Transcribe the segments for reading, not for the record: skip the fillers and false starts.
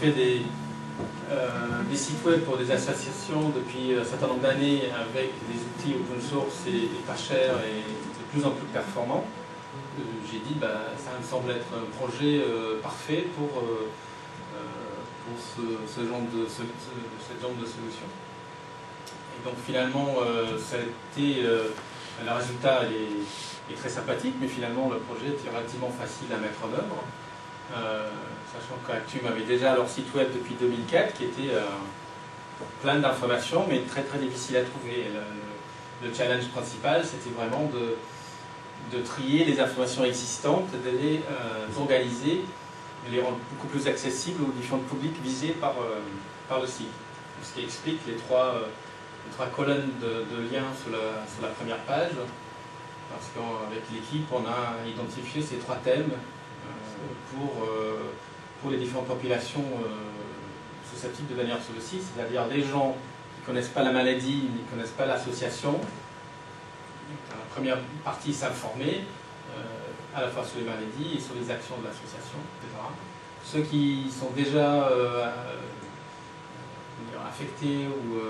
fait des sites web pour des associations depuis un certain nombre d'années avec des outils open source et pas chers et de plus en plus performants. J'ai dit, ça me semble être un projet parfait pour ce genre de solution. Et donc finalement, ça a été, le résultat est très sympathique, mais finalement le projet était relativement facile à mettre en œuvre. Sachant qu'Actum avait déjà leur site web depuis 2004 qui était plein d'informations mais très très difficile à trouver. Le challenge principal c'était vraiment de trier les informations existantes, de les organiser, de les rendre beaucoup plus accessibles aux différents publics visés par le site. Ce qui explique les trois colonnes de liens sur la première page, parce qu'avec l'équipe on a identifié ces trois thèmes pour les différentes populations susceptibles de venir sur le site, c'est-à-dire les gens qui ne connaissent pas la maladie, qui ne connaissent pas l'association. La première partie, s'informer, à la fois sur les maladies et sur les actions de l'association, etc. Ceux qui sont déjà affectés ou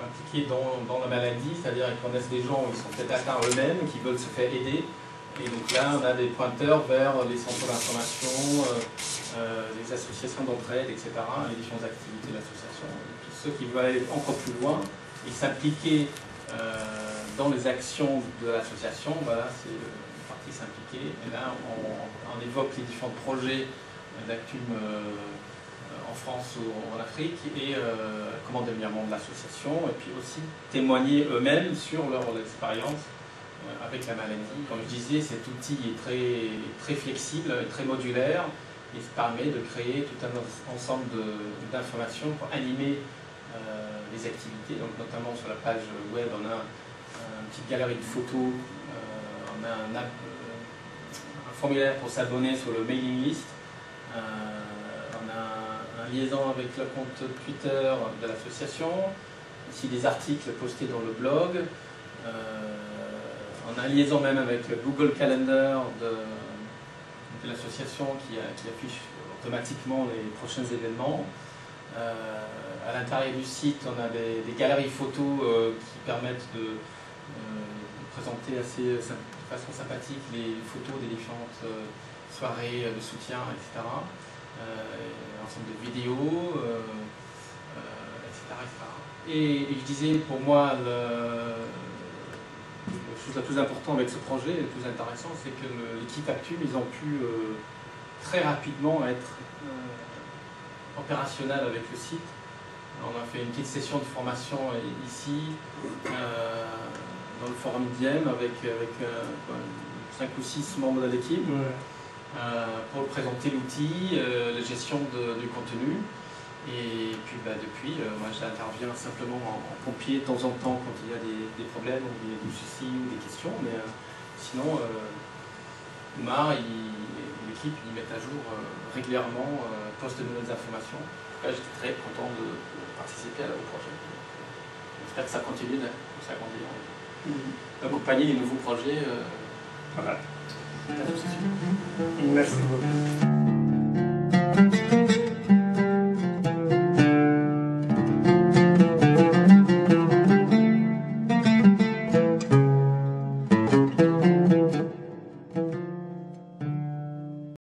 impliqués dans la maladie, c'est-à-dire qu'ils connaissent des gens, ils sont peut-être atteints eux-mêmes, qui veulent se faire aider. Et donc là, on a des pointeurs vers les centres d'information, les associations d'entraide, etc., les différentes activités de l'association. Et puis ceux qui veulent aller encore plus loin et s'impliquer dans les actions de l'association, voilà, c'est une partie s'impliquer. Et là, on évoque les différents projets d'Actum en France ou en Afrique et comment devenir membre de l'association, et puis aussi témoigner eux-mêmes sur leur expérience avec la maladie. Comme je disais, cet outil est très flexible, très modulaire, et se permet de créer tout un ensemble d'informations pour animer les activités. Donc, notamment sur la page web, on a une petite galerie de photos, on a un formulaire pour s'abonner sur le mailing list, on a une liaison avec le compte Twitter de l'association, ici des articles postés dans le blog. On a une liaison même avec le Google Calendar de l'association qui affiche automatiquement les prochains événements. À l'intérieur du site, on a des galeries photos qui permettent de présenter de façon sympathique les photos des différentes soirées de soutien, etc. Un ensemble de vidéos, etc., etc. Et je disais, pour moi, la chose la plus importante avec ce projet, le plus intéressant, c'est que l'équipe Actum, ils ont pu très rapidement être opérationnels avec le site. On a fait une petite session de formation ici, dans le forum IDM, avec 5 ou 6 membres de l'équipe, pour présenter l'outil, la gestion du contenu. Et puis depuis, moi j'interviens simplement en pompier de temps en temps quand il y a des problèmes ou des soucis ou des questions, mais sinon Oumar et l'équipe ils mettent à jour régulièrement, postent de nouvelles informations. En tout cas, j'étais très content de participer au projet. J'espère que ça continue d'accompagner les nouveaux projets. Voilà. Merci beaucoup.